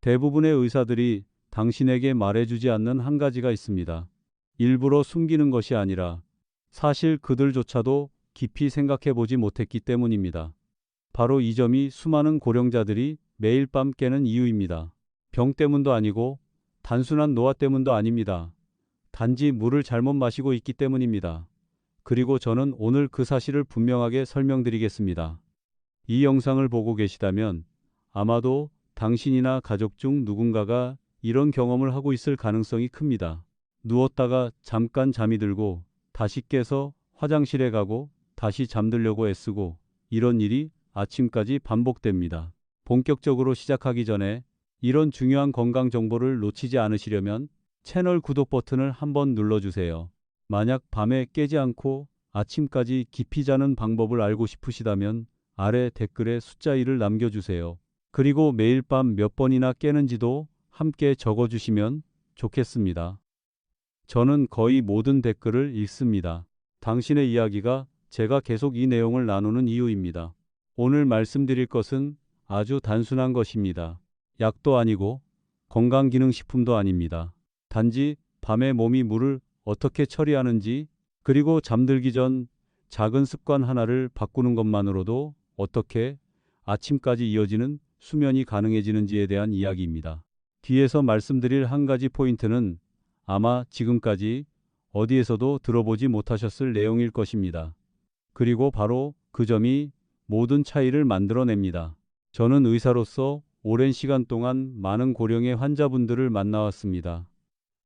대부분의 의사들이 당신에게 말해주지 않는 한 가지가 있습니다. 일부러 숨기는 것이 아니라 사실 그들조차도 깊이 생각해보지 못했기 때문입니다. 바로 이 점이 수많은 고령자들이 매일 밤 깨는 이유입니다. 병 때문도 아니고 단순한 노화 때문도 아닙니다. 단지 물을 잘못 마시고 있기 때문입니다. 그리고 저는 오늘 그 사실을 분명하게 설명드리겠습니다. 이 영상을 보고 계시다면 아마도 당신이나 가족 중 누군가가 이런 경험을 하고 있을 가능성이 큽니다. 누웠다가 잠깐 잠이 들고 다시 깨서 화장실에 가고 다시 잠들려고 애쓰고 이런 일이 아침까지 반복됩니다. 본격적으로 시작하기 전에 이런 중요한 건강 정보를 놓치지 않으시려면 채널 구독 버튼을 한번 눌러주세요. 만약 밤에 깨지 않고 아침까지 깊이 자는 방법을 알고 싶으시다면 아래 댓글에 숫자 1을 남겨주세요. 그리고 매일 밤 몇 번이나 깨는지도 함께 적어주시면 좋겠습니다. 저는 거의 모든 댓글을 읽습니다. 당신의 이야기가 제가 계속 이 내용을 나누는 이유입니다. 오늘 말씀드릴 것은 아주 단순한 것입니다. 약도 아니고 건강기능식품도 아닙니다. 단지 밤에 몸이 물을 어떻게 처리하는지 그리고 잠들기 전 작은 습관 하나를 바꾸는 것만으로도 어떻게 아침까지 이어지는 수면이 가능해지는지에 대한 이야기입니다. 뒤에서 말씀드릴 한 가지 포인트는 아마 지금까지 어디에서도 들어보지 못하셨을 내용일 것입니다. 그리고 바로 그 점이 모든 차이를 만들어냅니다. 저는 의사로서 오랜 시간 동안 많은 고령의 환자분들을 만나왔습니다.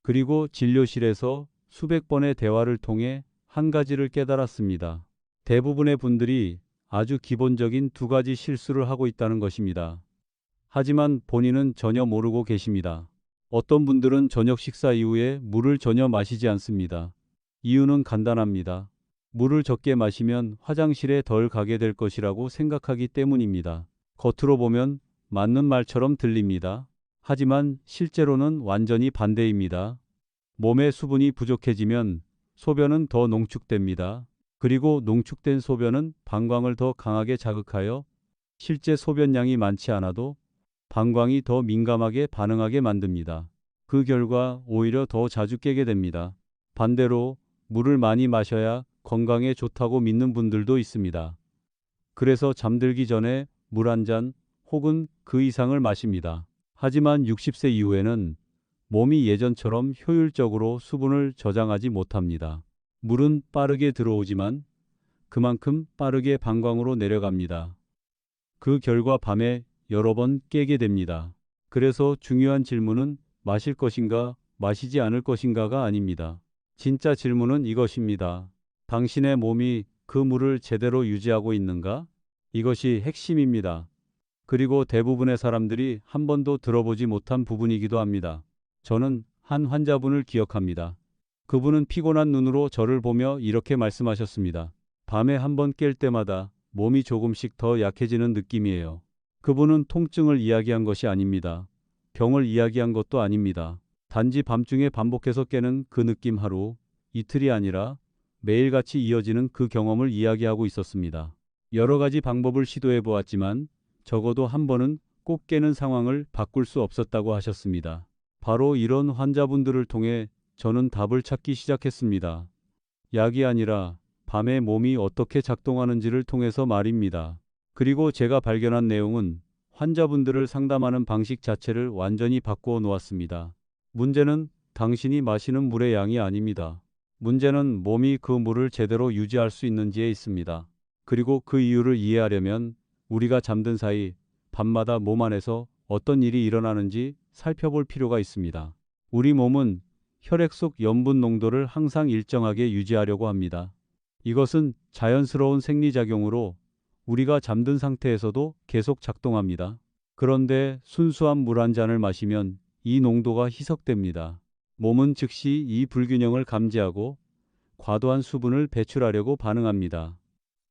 그리고 진료실에서 수백 번의 대화를 통해 한 가지를 깨달았습니다. 대부분의 분들이 아주 기본적인 두 가지 실수를 하고 있다는 것입니다. 하지만 본인은 전혀 모르고 계십니다. 어떤 분들은 저녁 식사 이후에 물을 전혀 마시지 않습니다. 이유는 간단합니다. 물을 적게 마시면 화장실에 덜 가게 될 것이라고 생각하기 때문입니다. 겉으로 보면 맞는 말처럼 들립니다. 하지만 실제로는 완전히 반대입니다. 몸에 수분이 부족해지면 소변은 더 농축됩니다. 그리고 농축된 소변은 방광을 더 강하게 자극하여 실제 소변량이 많지 않아도 방광이 더 민감하게 반응하게 만듭니다. 그 결과 오히려 더 자주 깨게 됩니다. 반대로 물을 많이 마셔야 건강에 좋다고 믿는 분들도 있습니다. 그래서 잠들기 전에 물 한 잔 혹은 그 이상을 마십니다. 하지만 60세 이후에는 몸이 예전처럼 효율적으로 수분을 저장하지 못합니다. 물은 빠르게 들어오지만 그만큼 빠르게 방광으로 내려갑니다. 그 결과 밤에 여러 번 깨게 됩니다. 그래서 중요한 질문은 마실 것인가, 마시지 않을 것인가가 아닙니다. 진짜 질문은 이것입니다. 당신의 몸이 그 물을 제대로 유지하고 있는가? 이것이 핵심입니다. 그리고 대부분의 사람들이 한 번도 들어보지 못한 부분이기도 합니다. 저는 한 환자분을 기억합니다. 그분은 피곤한 눈으로 저를 보며 이렇게 말씀하셨습니다. 밤에 한 번 깰 때마다 몸이 조금씩 더 약해지는 느낌이에요. 그분은 통증을 이야기한 것이 아닙니다. 병을 이야기한 것도 아닙니다. 단지 밤중에 반복해서 깨는 그 느낌 하루, 이틀이 아니라 매일같이 이어지는 그 경험을 이야기하고 있었습니다. 여러 가지 방법을 시도해 보았지만 적어도 한 번은 꼭 깨는 상황을 바꿀 수 없었다고 하셨습니다. 바로 이런 환자분들을 통해 저는 답을 찾기 시작했습니다. 약이 아니라 밤에 몸이 어떻게 작동하는지를 통해서 말입니다. 그리고 제가 발견한 내용은 환자분들을 상담하는 방식 자체를 완전히 바꾸어 놓았습니다. 문제는 당신이 마시는 물의 양이 아닙니다. 문제는 몸이 그 물을 제대로 유지할 수 있는지에 있습니다. 그리고 그 이유를 이해하려면 우리가 잠든 사이 밤마다 몸 안에서 어떤 일이 일어나는지 살펴볼 필요가 있습니다. 우리 몸은 혈액 속 염분 농도를 항상 일정하게 유지하려고 합니다. 이것은 자연스러운 생리작용으로 우리가 잠든 상태에서도 계속 작동합니다. 그런데 순수한 물 한 잔을 마시면 이 농도가 희석됩니다. 몸은 즉시 이 불균형을 감지하고 과도한 수분을 배출하려고 반응합니다.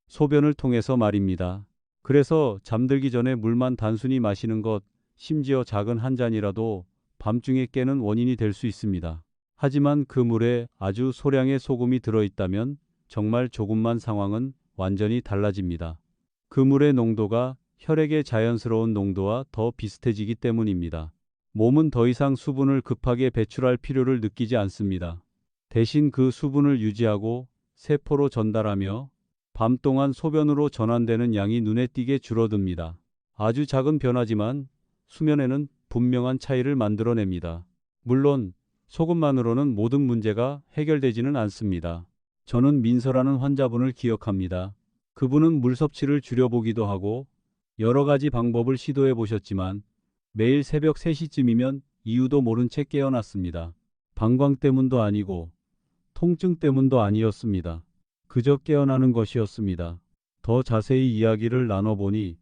소변을 통해서 말입니다. 그래서 잠들기 전에 물만 단순히 마시는 것, 심지어 작은 한 잔이라도 밤중에 깨는 원인이 될 수 있습니다. 하지만 그 물에 아주 소량의 소금이 들어있다면 정말 조금만 상황은 완전히 달라집니다. 그 물의 농도가 혈액의 자연스러운 농도와 더 비슷해지기 때문입니다. 몸은 더 이상 수분을 급하게 배출할 필요를 느끼지 않습니다. 대신 그 수분을 유지하고 세포로 전달하며 밤 동안 소변으로 전환되는 양이 눈에 띄게 줄어듭니다. 아주 작은 변화지만 수면에는 분명한 차이를 만들어냅니다. 물론 소금만으로는 모든 문제가 해결되지는 않습니다. 저는 민서라는 환자분을 기억합니다. 그분은 물 섭취를 줄여보기도 하고 여러 가지 방법을 시도해 보셨지만 매일 새벽 3시쯤이면 이유도 모른 채 깨어났습니다. 방광 때문도 아니고 통증 때문도 아니었습니다. 그저 깨어나는 것이었습니다. 더 자세히 이야기를 나눠보니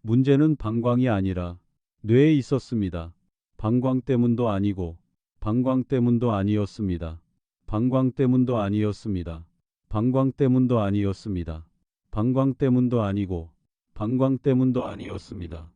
문제는 방광이 아니라 뇌에 있었습니다. 방광 때문도 아니고 방광 때문도 아니었습니다. 방광 때문도 아니었습니다. 방광 때문도 아니었습니다. 방광 때문도 아니고 방광 때문도 아니었습니다.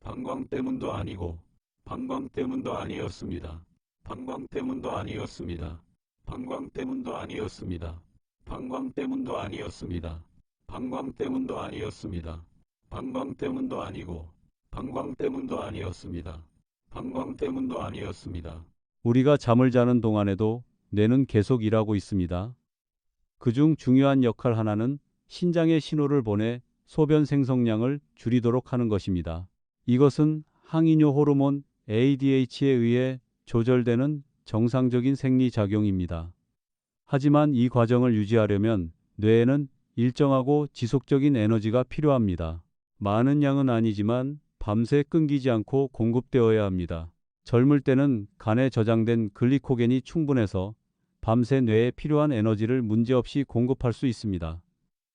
방광 때문도 아니고 방광 때문도 아니었습니다. 방광 때문도 아니었습니다. 방광 때문도 아니었습니다. 방광 때문도 아니었습니다. 방광 때문도 아니었습니다. 방광 때문도 아니고 방광 때문도 아니었습니다. 방광 때문도 아니었습니다. 우리가 잠을 자는 동안에도 뇌는 계속 일하고 있습니다. 그중 중요한 역할 하나는 신장에 신호를 보내 소변 생성량을 줄이도록 하는 것입니다. 이것은 항이뇨 호르몬 ADH에 의해 조절되는 정상적인 생리작용입니다. 하지만 이 과정을 유지하려면 뇌에는 일정하고 지속적인 에너지가 필요합니다. 많은 양은 아니지만 밤새 끊기지 않고 공급되어야 합니다. 젊을 때는 간에 저장된 글리코겐이 충분해서 밤새 뇌에 필요한 에너지를 문제없이 공급할 수 있습니다.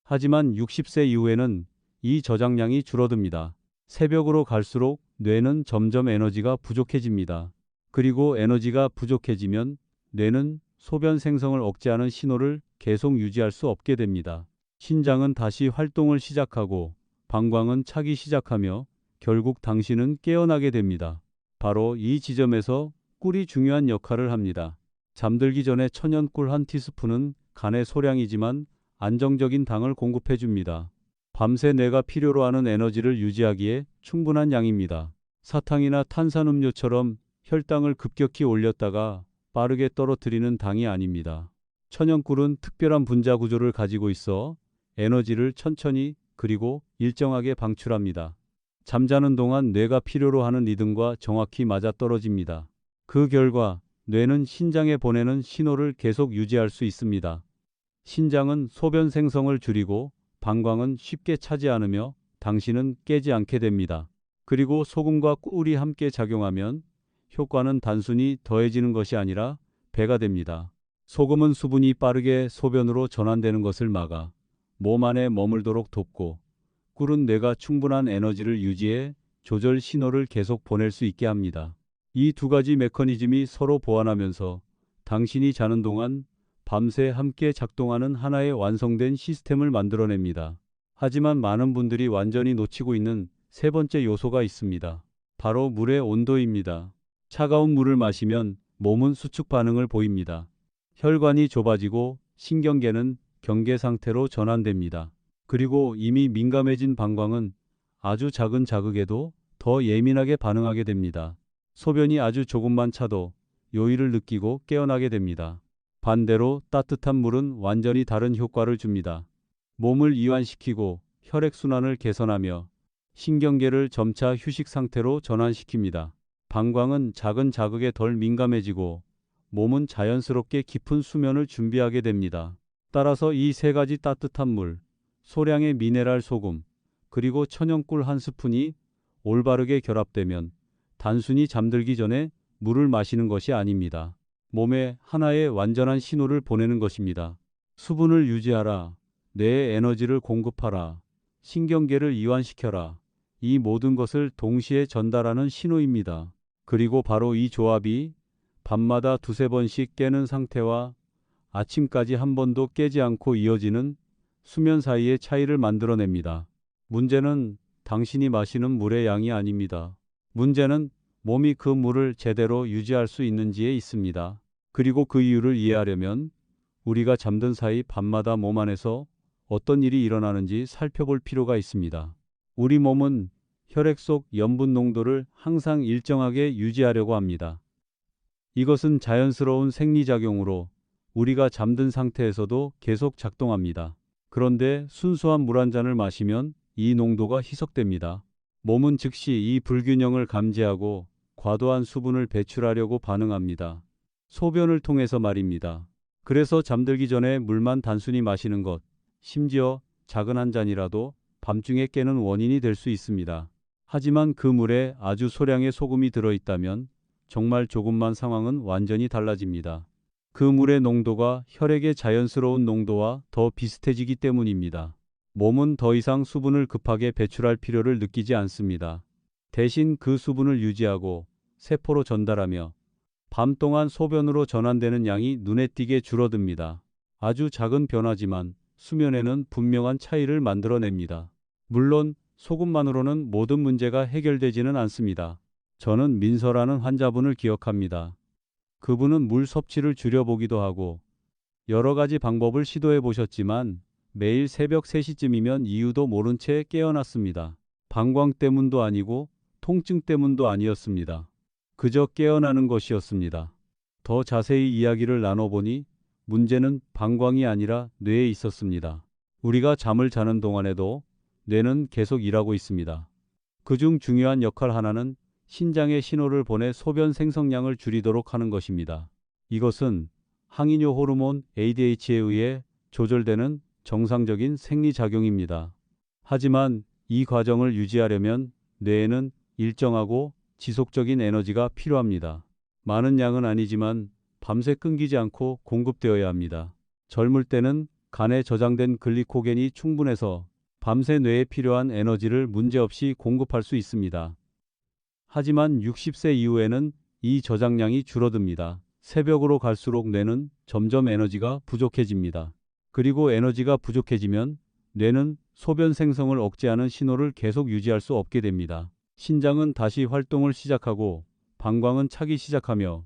하지만 60세 이후에는 이 저장량이 줄어듭니다. 새벽으로 갈수록 뇌는 점점 에너지가 부족해집니다. 그리고 에너지가 부족해지면 뇌는 소변 생성을 억제하는 신호를 계속 유지할 수 없게 됩니다. 신장은 다시 활동을 시작하고 방광은 차기 시작하며 결국 당신은 깨어나게 됩니다. 바로 이 지점에서 꿀이 중요한 역할을 합니다. 잠들기 전에 천연꿀 한 티스푼은 간의 소량이지만 안정적인 당을 공급해 줍니다. 밤새 뇌가 필요로 하는 에너지를 유지하기에 충분한 양입니다. 사탕이나 탄산음료처럼 혈당을 급격히 올렸다가 빠르게 떨어뜨리는 당이 아닙니다. 천연꿀은 특별한 분자 구조를 가지고 있어 에너지를 천천히 그리고 일정하게 방출합니다. 잠자는 동안 뇌가 필요로 하는 리듬과 정확히 맞아떨어집니다. 그 결과 뇌는 신장에 보내는 신호를 계속 유지할 수 있습니다. 신장은 소변 생성을 줄이고 방광은 쉽게 차지 않으며 당신은 깨지 않게 됩니다. 그리고 소금과 꿀이 함께 작용하면 효과는 단순히 더해지는 것이 아니라 배가 됩니다. 소금은 수분이 빠르게 소변으로 전환되는 것을 막아 몸 안에 머물도록 돕고 꿀은 뇌가 충분한 에너지를 유지해 조절 신호를 계속 보낼 수 있게 합니다. 이 두 가지 메커니즘이 서로 보완하면서 당신이 자는 동안 밤새 함께 작동하는 하나의 완성된 시스템을 만들어냅니다. 하지만 많은 분들이 완전히 놓치고 있는 세 번째 요소가 있습니다. 바로 물의 온도입니다. 차가운 물을 마시면 몸은 수축 반응을 보입니다. 혈관이 좁아지고 신경계는 경계 상태로 전환됩니다. 그리고 이미 민감해진 방광은 아주 작은 자극에도 더 예민하게 반응하게 됩니다. 소변이 아주 조금만 차도 요일을 느끼고 깨어나게 됩니다. 반대로 따뜻한 물은 완전히 다른 효과를 줍니다. 몸을 이완시키고 혈액순환을 개선하며 신경계를 점차 휴식 상태로 전환시킵니다. 방광은 작은 자극에 덜 민감해지고 몸은 자연스럽게 깊은 수면을 준비하게 됩니다. 따라서 이 세 가지 따뜻한 물, 소량의 미네랄 소금, 그리고 천연꿀 한 스푼이 올바르게 결합되면 단순히 잠들기 전에 물을 마시는 것이 아닙니다. 몸에 하나의 완전한 신호를 보내는 것입니다. 수분을 유지하라. 뇌에 에너지를 공급하라. 신경계를 이완시켜라. 이 모든 것을 동시에 전달하는 신호입니다. 그리고 바로 이 조합이 밤마다 두세 번씩 깨는 상태와 아침까지 한 번도 깨지 않고 이어지는 수면 사이의 차이를 만들어냅니다. 문제는 당신이 마시는 물의 양이 아닙니다. 문제는 몸이 그 물을 제대로 유지할 수 있는지에 있습니다. 그리고 그 이유를 이해하려면 우리가 잠든 사이 밤마다 몸 안에서 어떤 일이 일어나는지 살펴볼 필요가 있습니다. 우리 몸은 혈액 속 염분 농도를 항상 일정하게 유지하려고 합니다. 이것은 자연스러운 생리작용으로 우리가 잠든 상태에서도 계속 작동합니다. 그런데 순수한 물 한 잔을 마시면 이 농도가 희석됩니다. 몸은 즉시 이 불균형을 감지하고 과도한 수분을 배출하려고 반응합니다. 소변을 통해서 말입니다. 그래서 잠들기 전에 물만 단순히 마시는 것, 심지어 작은 한 잔이라도 밤중에 깨는 원인이 될 수 있습니다. 하지만 그 물에 아주 소량의 소금이 들어있다면 정말 조금만 상황은 완전히 달라집니다. 그 물의 농도가 혈액의 자연스러운 농도와 더 비슷해지기 때문입니다. 몸은 더 이상 수분을 급하게 배출할 필요를 느끼지 않습니다. 대신 그 수분을 유지하고 세포로 전달하며 밤 동안 소변으로 전환되는 양이 눈에 띄게 줄어듭니다. 아주 작은 변화지만 수면에는 분명한 차이를 만들어냅니다. 물론 소금만으로는 모든 문제가 해결되지는 않습니다. 저는 민서라는 환자분을 기억합니다. 그분은 물 섭취를 줄여보기도 하고 여러 가지 방법을 시도해 보셨지만 매일 새벽 3시쯤이면 이유도 모른 채 깨어났습니다. 방광 때문도 아니고 통증 때문도 아니었습니다. 그저 깨어나는 것이었습니다. 더 자세히 이야기를 나눠보니 문제는 방광이 아니라 뇌에 있었습니다. 우리가 잠을 자는 동안에도 뇌는 계속 일하고 있습니다. 그중 중요한 역할 하나는 신장에 신호를 보내 소변 생성량을 줄이도록 하는 것입니다. 이것은 항이뇨 호르몬 ADH에 의해 조절되는 정상적인 생리작용입니다. 하지만 이 과정을 유지하려면 뇌에는 일정하고 지속적인 에너지가 필요합니다. 많은 양은 아니지만 밤새 끊기지 않고 공급되어야 합니다. 젊을 때는 간에 저장된 글리코겐이 충분해서 밤새 뇌에 필요한 에너지를 문제없이 공급할 수 있습니다. 하지만 60세 이후에는 이 저장량이 줄어듭니다. 새벽으로 갈수록 뇌는 점점 에너지가 부족해집니다. 그리고 에너지가 부족해지면 뇌는 소변 생성을 억제하는 신호를 계속 유지할 수 없게 됩니다. 신장은 다시 활동을 시작하고 방광은 차기 시작하며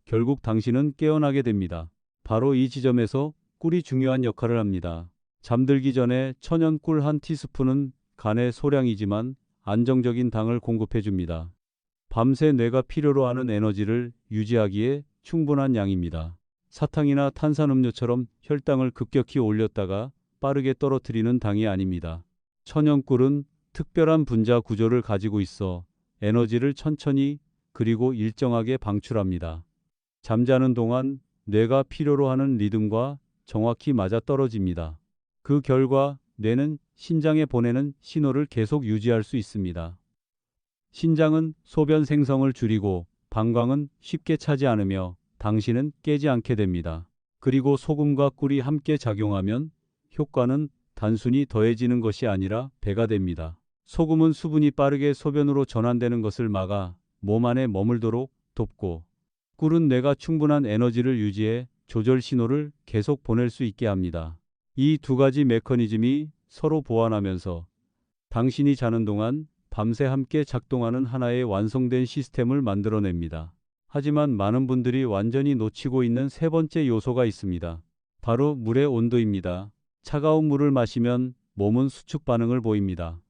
결국 당신은 깨어나게 됩니다. 바로 이 지점에서 꿀이 중요한 역할을 합니다. 잠들기 전에 천연 꿀 한 티스푼은 간의 소량이지만 안정적인 당을 공급해 줍니다. 밤새 뇌가 필요로 하는 에너지를 유지하기에 충분한 양입니다. 사탕이나 탄산음료처럼 혈당을 급격히 올렸다가 빠르게 떨어뜨리는 당이 아닙니다. 천연꿀은 특별한 분자 구조를 가지고 있어 에너지를 천천히 그리고 일정하게 방출합니다. 잠자는 동안 뇌가 필요로 하는 리듬과 정확히 맞아떨어집니다. 그 결과 뇌는 신장에 보내는 신호를 계속 유지할 수 있습니다. 신장은 소변 생성을 줄이고 방광은 쉽게 차지 않으며 당신은 깨지 않게 됩니다. 그리고 소금과 꿀이 함께 작용하면 효과는 단순히 더해지는 것이 아니라 배가 됩니다. 소금은 수분이 빠르게 소변으로 전환되는 것을 막아 몸 안에 머물도록 돕고 꿀은 뇌가 충분한 에너지를 유지해 조절 신호를 계속 보낼 수 있게 합니다. 이 두 가지 메커니즘이 서로 보완하면서 당신이 자는 동안 밤새 함께 작동하는 하나의 완성된 시스템을 만들어냅니다. 하지만 많은 분들이 완전히 놓치고 있는 세 번째 요소가 있습니다. 바로 물의 온도입니다. 차가운 물을 마시면 몸은 수축 반응을 보입니다.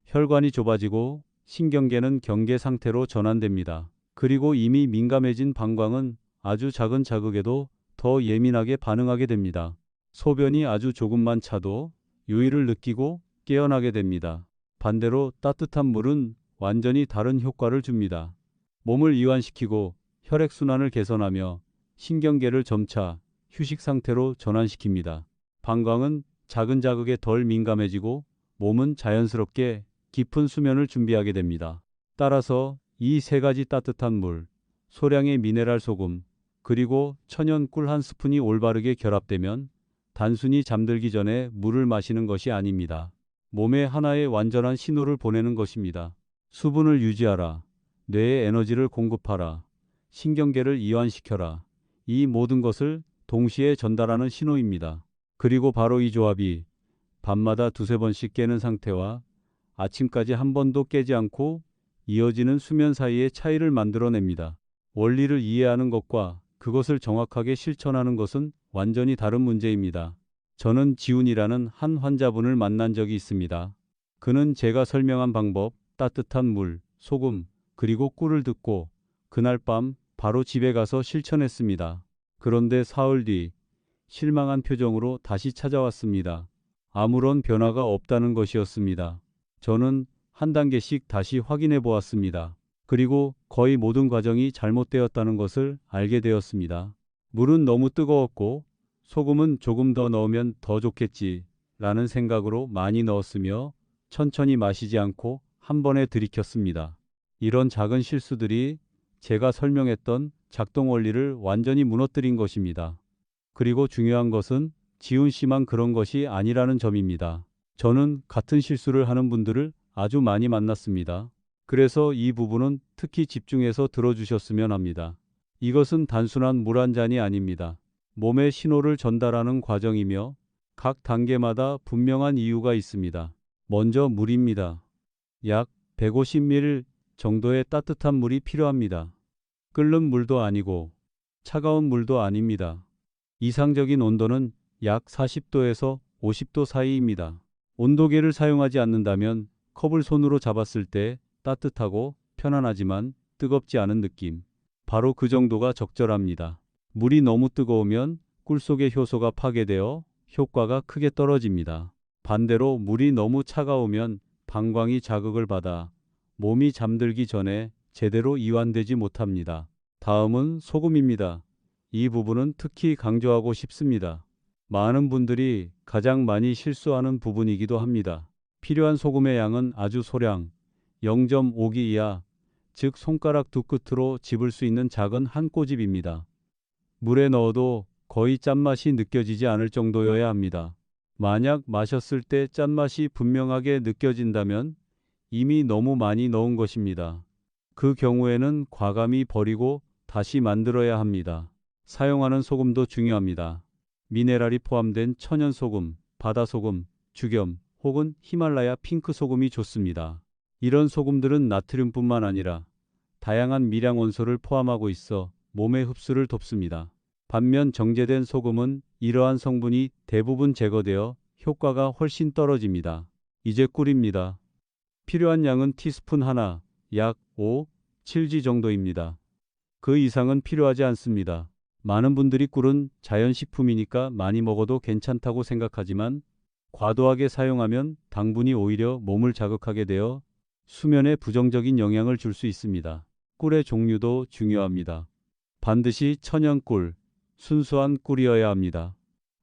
혈관이 좁아지고 신경계는 경계 상태로 전환됩니다. 그리고 이미 민감해진 방광은 아주 작은 자극에도 더 예민하게 반응하게 됩니다. 소변이 아주 조금만 차도 유의를 느끼고 깨어나게 됩니다. 반대로 따뜻한 물은 완전히 다른 효과를 줍니다. 몸을 이완시키고 혈액순환을 개선하며 신경계를 점차 휴식 상태로 전환시킵니다. 방광은 작은 자극에 덜 민감해지고 몸은 자연스럽게 깊은 수면을 준비하게 됩니다. 따라서 이 세 가지 따뜻한 물, 소량의 미네랄 소금, 그리고 천연 꿀 한 스푼이 올바르게 결합되면 단순히 잠들기 전에 물을 마시는 것이 아닙니다. 몸에 하나의 완전한 신호를 보내는 것입니다. 수분을 유지하라. 뇌에 에너지를 공급하라. 신경계를 이완시켜라. 이 모든 것을 동시에 전달하는 신호입니다. 그리고 바로 이 조합이 밤마다 두세 번씩 깨는 상태와 아침까지 한 번도 깨지 않고 이어지는 수면 사이의 차이를 만들어냅니다. 원리를 이해하는 것과 그것을 정확하게 실천하는 것은 완전히 다른 문제입니다. 저는 지훈이라는 한 환자분을 만난 적이 있습니다. 그는 제가 설명한 방법, 따뜻한 물, 소금, 그리고 꿀을 듣고 그날 밤 바로 집에 가서 실천했습니다. 그런데 사흘 뒤 실망한 표정으로 다시 찾아왔습니다. 아무런 변화가 없다는 것이었습니다. 저는 한 단계씩 다시 확인해 보았습니다. 그리고 거의 모든 과정이 잘못되었다는 것을 알게 되었습니다. 물은 너무 뜨거웠고 소금은 조금 더 넣으면 더 좋겠지 라는 생각으로 많이 넣었으며 천천히 마시지 않고 한 번에 들이켰습니다. 이런 작은 실수들이 제가 설명했던 작동 원리를 완전히 무너뜨린 것입니다. 그리고 중요한 것은 지훈 씨만 그런 것이 아니라는 점입니다. 저는 같은 실수를 하는 분들을 아주 많이 만났습니다. 그래서 이 부분은 특히 집중해서 들어주셨으면 합니다. 이것은 단순한 물 한 잔이 아닙니다. 몸에 신호를 전달하는 과정이며 각 단계마다 분명한 이유가 있습니다. 먼저 물입니다. 약 150ml 정도의 따뜻한 물이 필요합니다. 끓는 물도 아니고 차가운 물도 아닙니다. 이상적인 온도는 약 40도에서 50도 사이입니다. 온도계를 사용하지 않는다면 컵을 손으로 잡았을 때 따뜻하고 편안하지만 뜨겁지 않은 느낌. 바로 그 정도가 적절합니다. 물이 너무 뜨거우면 꿀 속의 효소가 파괴되어 효과가 크게 떨어집니다. 반대로 물이 너무 차가우면 방광이 자극을 받아 몸이 잠들기 전에 제대로 이완되지 못합니다. 다음은 소금입니다. 이 부분은 특히 강조하고 싶습니다. 많은 분들이 가장 많이 실수하는 부분이기도 합니다. 필요한 소금의 양은 아주 소량 0.5기 이하, 즉 손가락 두 끝으로 집을 수 있는 작은 한 꼬집입니다. 물에 넣어도 거의 짠맛이 느껴지지 않을 정도여야 합니다. 만약 마셨을 때 짠맛이 분명하게 느껴진다면 이미 너무 많이 넣은 것입니다. 그 경우에는 과감히 버리고 다시 만들어야 합니다. 사용하는 소금도 중요합니다. 미네랄이 포함된 천연소금, 바다소금, 죽염 혹은 히말라야 핑크 소금이 좋습니다. 이런 소금들은 나트륨뿐만 아니라 다양한 미량 원소를 포함하고 있어 몸의 흡수를 돕습니다. 반면 정제된 소금은 이러한 성분이 대부분 제거되어 효과가 훨씬 떨어집니다. 이제 꿀입니다. 필요한 양은 티스푼 하나, 약 5, 7지 정도입니다. 그 이상은 필요하지 않습니다. 많은 분들이 꿀은 자연식품이니까 많이 먹어도 괜찮다고 생각하지만 과도하게 사용하면 당분이 오히려 몸을 자극하게 되어 수면에 부정적인 영향을 줄 수 있습니다. 꿀의 종류도 중요합니다. 반드시 천연꿀, 순수한 꿀이어야 합니다.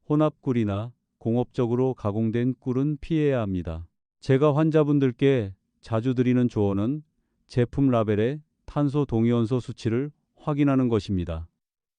혼합꿀이나 공업적으로 가공된 꿀은 피해야 합니다. 제가 환자분들께 자주 드리는 조언은 제품 라벨에 탄소 동위원소 수치를 확인하는 것입니다.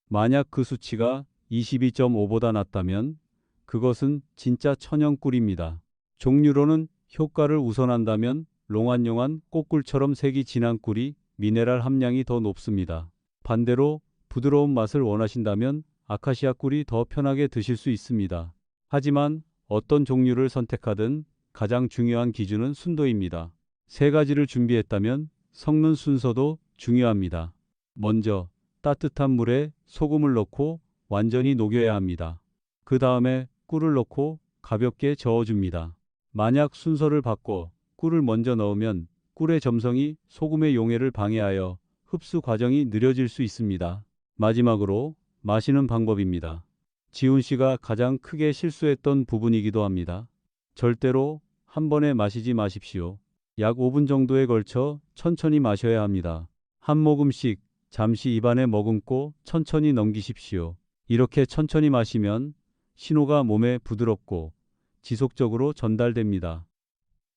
만약 그 수치가 22.5보다 낮다면 그것은 진짜 천연꿀입니다. 종류로는 효과를 우선한다면 롱안용한 꽃꿀처럼 색이 진한 꿀이 미네랄 함량이 더 높습니다. 반대로 부드러운 맛을 원하신다면 아카시아 꿀이 더 편하게 드실 수 있습니다. 하지만 어떤 종류를 선택하든 가장 중요한 기준은 순도입니다. 세 가지를 준비했다면 섞는 순서도 중요합니다. 먼저 따뜻한 물에 소금을 넣고 완전히 녹여야 합니다. 그 다음에 꿀을 넣고 가볍게 저어줍니다. 만약 순서를 바꿔 꿀을 먼저 넣으면 꿀의 점성이 소금의 용해를 방해하여 흡수 과정이 느려질 수 있습니다. 마지막으로 마시는 방법입니다. 지훈 씨가 가장 크게 실수했던 부분이기도 합니다. 절대로 한 번에 마시지 마십시오. 약 5분 정도에 걸쳐 천천히 마셔야 합니다. 한 모금씩 잠시 입안에 머금고 천천히 넘기십시오. 이렇게 천천히 마시면 신호가 몸에 부드럽고 지속적으로 전달됩니다.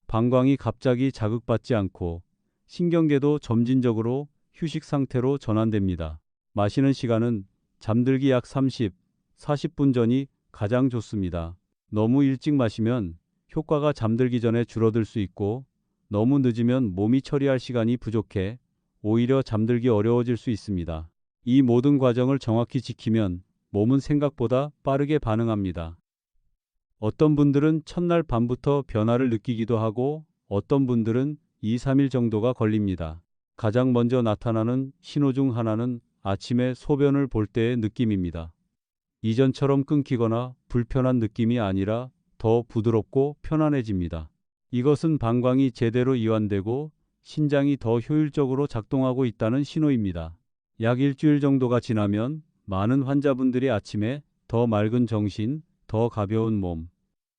방광이 갑자기 자극받지 않고 신경계도 점진적으로 휴식 상태로 전환됩니다. 마시는 시간은 잠들기 약 30, 40분 전이 가장 좋습니다. 너무 일찍 마시면 효과가 잠들기 전에 줄어들 수 있고 너무 늦으면 몸이 처리할 시간이 부족해 오히려 잠들기 어려워질 수 있습니다. 이 모든 과정을 정확히 지키면 몸은 생각보다 빠르게 반응합니다. 어떤 분들은 첫날 밤부터 변화를 느끼기도 하고 어떤 분들은 2, 3일 정도가 걸립니다. 가장 먼저 나타나는 신호 중 하나는 아침에 소변을 볼 때의 느낌입니다. 이전처럼 끊기거나 불편한 느낌이 아니라 더 부드럽고 편안해집니다. 이것은 방광이 제대로 이완되고 신장이 더 효율적으로 작동하고 있다는 신호입니다. 약 일주일 정도가 지나면 많은 환자분들이 아침에 더 맑은 정신, 더 가벼운 몸,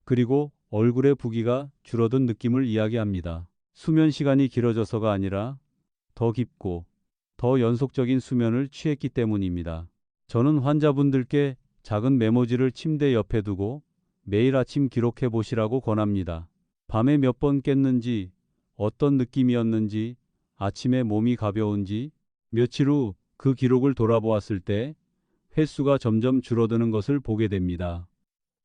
그리고 얼굴의 부기가 줄어든 느낌을 이야기합니다. 수면 시간이 길어져서가 아니라 더 깊고 더 연속적인 수면을 취했기 때문입니다. 저는 환자분들께 작은 메모지를 침대 옆에 두고 매일 아침 기록해 보시라고 권합니다. 밤에 몇 번 깼는지, 어떤 느낌이었는지, 아침에 몸이 가벼운지, 며칠 후 그 기록을 돌아보았을 때 횟수가 점점 줄어드는 것을 보게 됩니다.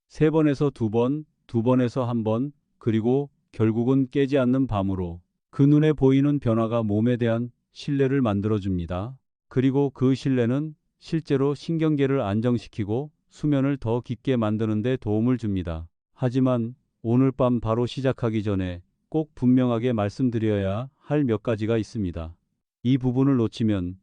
3번에서 2번, 2번에서 1번, 그리고 결국은 깨지 않는 밤으로 그 눈에 보이는 변화가 몸에 대한 신뢰를 만들어줍니다. 그리고 그 신뢰는 실제로 신경계를 안정시키고 수면을 더 깊게 만드는 데 도움을 줍니다. 하지만 오늘 밤 바로 시작하기 전에 꼭 분명하게 말씀드려야 할 몇 가지가 있습니다. 이 부분을 놓치면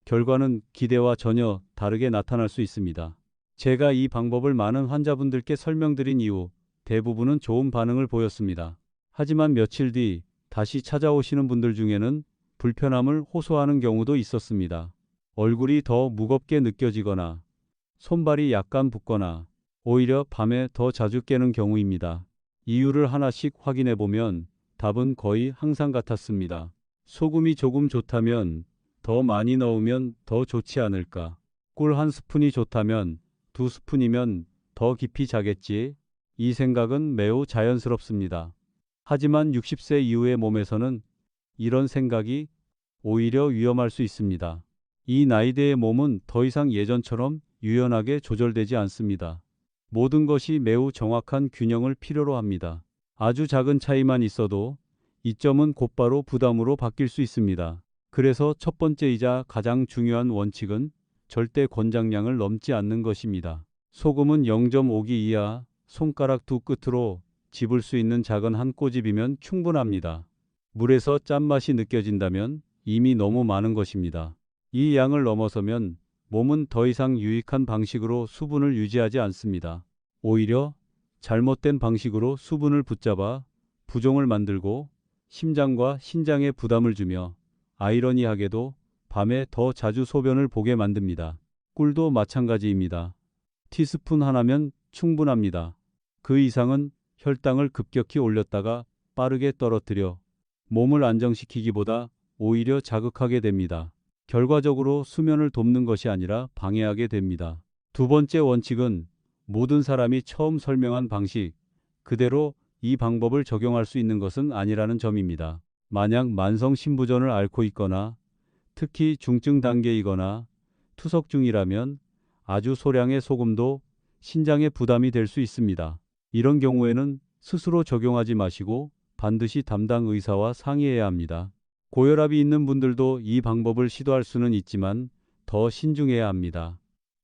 결과는 기대와 전혀 다르게 나타날 수 있습니다. 제가 이 방법을 많은 환자분들께 설명드린 이후 대부분은 좋은 반응을 보였습니다. 하지만 며칠 뒤 다시 찾아오시는 분들 중에는 불편함을 호소하는 경우도 있었습니다. 얼굴이 더 무겁게 느껴지거나 손발이 약간 붓거나 오히려 밤에 더 자주 깨는 경우입니다. 이유를 하나씩 확인해 보면 답은 거의 항상 같았습니다. 소금이 조금 좋다면 더 많이 넣으면 더 좋지 않을까? 꿀 1스푼이 좋다면 2스푼이면 더 깊이 자겠지? 이 생각은 매우 자연스럽습니다. 하지만 60세 이후의 몸에서는 이런 생각이 오히려 위험할 수 있습니다. 이 나이대의 몸은 더 이상 예전처럼 유연하게 조절되지 않습니다. 모든 것이 매우 정확한 균형을 필요로 합니다. 아주 작은 차이만 있어도 이점은 곧바로 부담으로 바뀔 수 있습니다. 그래서 첫 번째이자 가장 중요한 원칙은 절대 권장량을 넘지 않는 것입니다. 소금은 0.5기 이하 손가락 두 끝으로 집을 수 있는 작은 한 꼬집이면 충분합니다. 물에서 짠맛이 느껴진다면 이미 너무 많은 것입니다. 이 양을 넘어서면 몸은 더 이상 유익한 방식으로 수분을 유지하지 않습니다. 오히려 잘못된 방식으로 수분을 붙잡아 부종을 만들고 심장과 신장에 부담을 주며 아이러니하게도 밤에 더 자주 소변을 보게 만듭니다. 꿀도 마찬가지입니다. 티스푼 하나면 충분합니다. 그 이상은 혈당을 급격히 올렸다가 빠르게 떨어뜨려 몸을 안정시키기보다 오히려 자극하게 됩니다. 결과적으로 수면을 돕는 것이 아니라 방해하게 됩니다. 두 번째 원칙은 모든 사람이 처음 설명한 방식 그대로 이 방법을 적용할 수 있는 것은 아니라는 점입니다. 만약 만성 신부전을 앓고 있거나 특히 중증 단계이거나 투석 중이라면 아주 소량의 소금도 신장에 부담이 될 수 있습니다. 이런 경우에는 스스로 적용하지 마시고 반드시 담당 의사와 상의해야 합니다. 고혈압이 있는 분들도 이 방법을 시도할 수는 있지만 더 신중해야 합니다.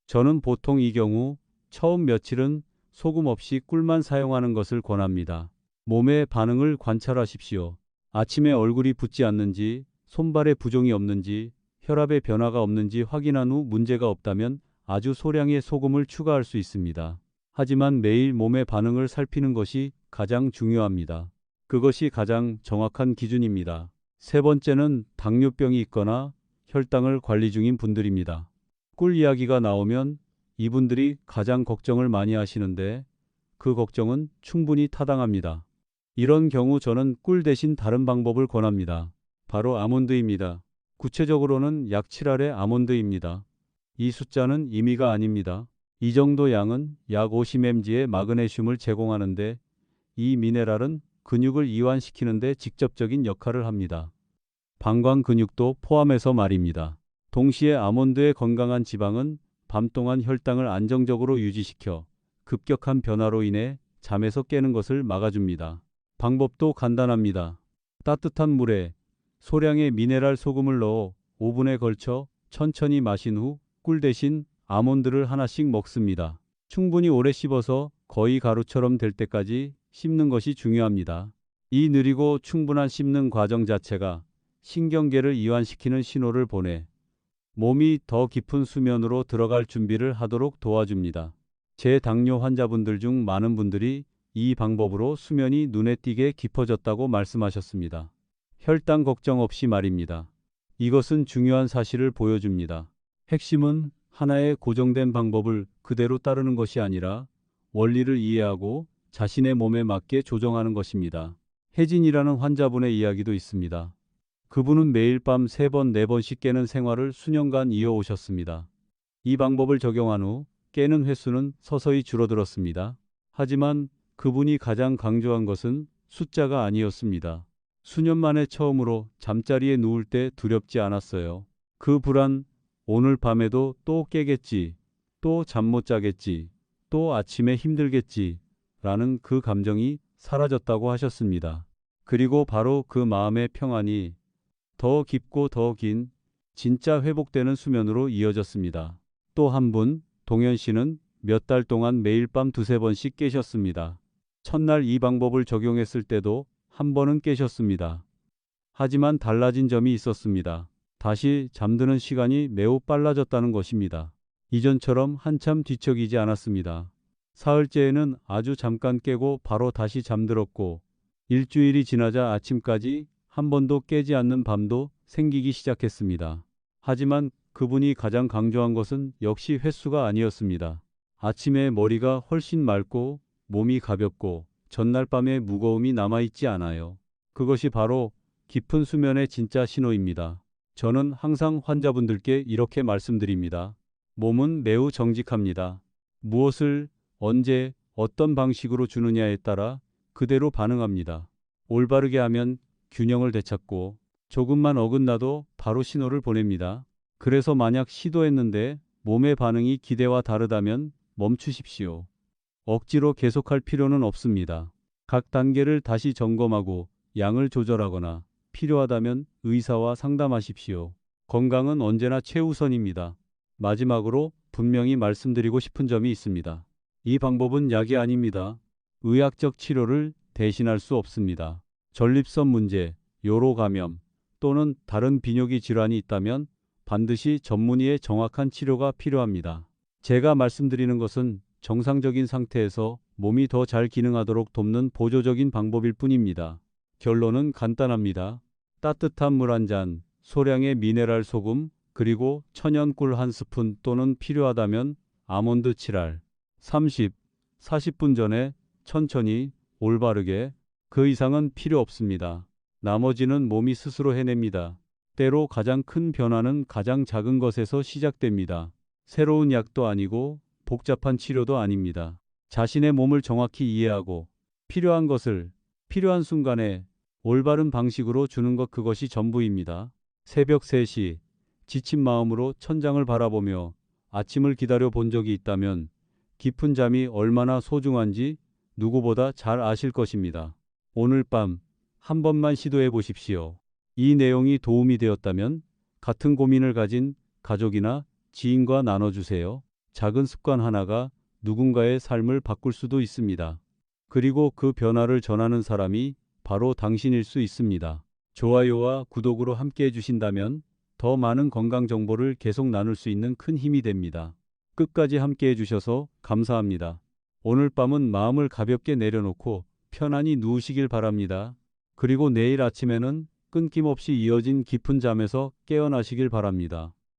저는 보통 이 경우 처음 며칠은 소금 없이 꿀만 사용하는 것을 권합니다. 몸의 반응을 관찰하십시오. 아침에 얼굴이 붓지 않는지, 손발에 부종이 없는지, 혈압에 변화가 없는지 확인한 후 문제가 없다면 아주 소량의 소금을 추가할 수 있습니다. 하지만 매일 몸의 반응을 살피는 것이 가장 중요합니다. 그것이 가장 정확한 기준입니다. 세 번째는 당뇨병이 있거나 혈당을 관리 중인 분들입니다. 꿀 이야기가 나오면 이분들이 가장 걱정을 많이 하시는데 그 걱정은 충분히 타당합니다. 이런 경우 저는 꿀 대신 다른 방법을 권합니다. 바로 아몬드입니다. 구체적으로는 약 7알의 아몬드입니다. 이 숫자는 임의가 아닙니다. 이 정도 양은 약 50mg의 마그네슘을 제공하는데 이 미네랄은 근육을 이완시키는 데 직접적인 역할을 합니다. 방광 근육도 포함해서 말입니다. 동시에 아몬드의 건강한 지방은 밤 동안 혈당을 안정적으로 유지시켜 급격한 변화로 인해 잠에서 깨는 것을 막아줍니다. 방법도 간단합니다. 따뜻한 물에 소량의 미네랄 소금을 넣어 5분에 걸쳐 천천히 마신 후 꿀 대신 아몬드를 하나씩 먹습니다. 충분히 오래 씹어서 거의 가루처럼 될 때까지 씹는 것이 중요합니다. 이 느리고 충분한 씹는 과정 자체가 신경계를 이완시키는 신호를 보내 몸이 더 깊은 수면으로 들어갈 준비를 하도록 도와줍니다. 제 당뇨 환자분들 중 많은 분들이 이 방법으로 수면이 눈에 띄게 깊어졌다고 말씀하셨습니다. 혈당 걱정 없이 말입니다. 이것은 중요한 사실을 보여줍니다. 핵심은 하나의 고정된 방법을 그대로 따르는 것이 아니라 원리를 이해하고 자신의 몸에 맞게 조정하는 것입니다. 혜진이라는 환자분의 이야기도 있습니다. 그분은 매일 밤 3번, 4번씩 깨는 생활을 수년간 이어오셨습니다. 이 방법을 적용한 후 깨는 횟수는 서서히 줄어들었습니다. 하지만 그분이 가장 강조한 것은 숫자가 아니었습니다. 수년 만에 처음으로 잠자리에 누울 때 두렵지 않았어요. 그 불안, 오늘 밤에도 또 깨겠지, 또 잠 못 자겠지, 또 아침에 힘들겠지, 라는 그 감정이 사라졌다고 하셨습니다. 그리고 바로 그 마음의 평안이 더 깊고 더 긴 진짜 회복되는 수면으로 이어졌습니다. 또 한 분, 동현 씨는 몇 달 동안 매일 밤 2~3번씩 깨셨습니다. 첫날 이 방법을 적용했을 때도 한 번은 깨셨습니다. 하지만 달라진 점이 있었습니다. 다시 잠드는 시간이 매우 빨라졌다는 것입니다. 이전처럼 한참 뒤척이지 않았습니다. 사흘째에는 아주 잠깐 깨고 바로 다시 잠들었고 일주일이 지나자 아침까지 한 번도 깨지 않는 밤도 생기기 시작했습니다. 하지만 그분이 가장 강조한 것은 역시 횟수가 아니었습니다. 아침에 머리가 훨씬 맑고 몸이 가볍고 전날 밤에 무거움이 남아있지 않아요. 그것이 바로 깊은 수면의 진짜 신호입니다. 저는 항상 환자분들께 이렇게 말씀드립니다. 몸은 매우 정직합니다. 무엇을 언제 어떤 방식으로 주느냐에 따라 그대로 반응합니다. 올바르게 하면 균형을 되찾고 조금만 어긋나도 바로 신호를 보냅니다. 그래서 만약 시도했는데 몸의 반응이 기대와 다르다면 멈추십시오. 억지로 계속할 필요는 없습니다. 각 단계를 다시 점검하고 양을 조절하거나 필요하다면 의사와 상담하십시오. 건강은 언제나 최우선입니다. 마지막으로 분명히 말씀드리고 싶은 점이 있습니다. 이 방법은 약이 아닙니다. 의학적 치료를 대신할 수 없습니다. 전립선 문제, 요로 감염 또는 다른 비뇨기 질환이 있다면 반드시 전문의의 정확한 치료가 필요합니다. 제가 말씀드리는 것은 정상적인 상태에서 몸이 더 잘 기능하도록 돕는 보조적인 방법일 뿐입니다. 결론은 간단합니다. 따뜻한 물 한 잔, 소량의 미네랄 소금, 그리고 천연 꿀 한 스푼 또는 필요하다면 아몬드 7알, 30, 40분 전에 천천히 올바르게 그 이상은 필요 없습니다. 나머지는 몸이 스스로 해냅니다. 때로 가장 큰 변화는 가장 작은 것에서 시작됩니다. 새로운 약도 아니고 복잡한 치료도 아닙니다. 자신의 몸을 정확히 이해하고 필요한 것을 필요한 순간에 올바른 방식으로 주는 것 그것이 전부입니다. 새벽 3시 지친 마음으로 천장을 바라보며 아침을 기다려 본 적이 있다면 깊은 잠이 얼마나 소중한지 누구보다 잘 아실 것입니다. 오늘 밤 한 번만 시도해 보십시오. 이 내용이 도움이 되었다면 같은 고민을 가진 가족이나 지인과 나눠주세요. 작은 습관 하나가 누군가의 삶을 바꿀 수도 있습니다. 그리고 그 변화를 전하는 사람이 바로 당신일 수 있습니다. 좋아요와 구독으로 함께 해주신다면 더 많은 건강 정보를 계속 나눌 수 있는 큰 힘이 됩니다. 끝까지 함께 해주셔서 감사합니다. 오늘 밤은 마음을 가볍게 내려놓고 편안히 누우시길 바랍니다. 그리고 내일 아침에는 끊김없이 이어진 깊은 잠에서 깨어나시길 바랍니다.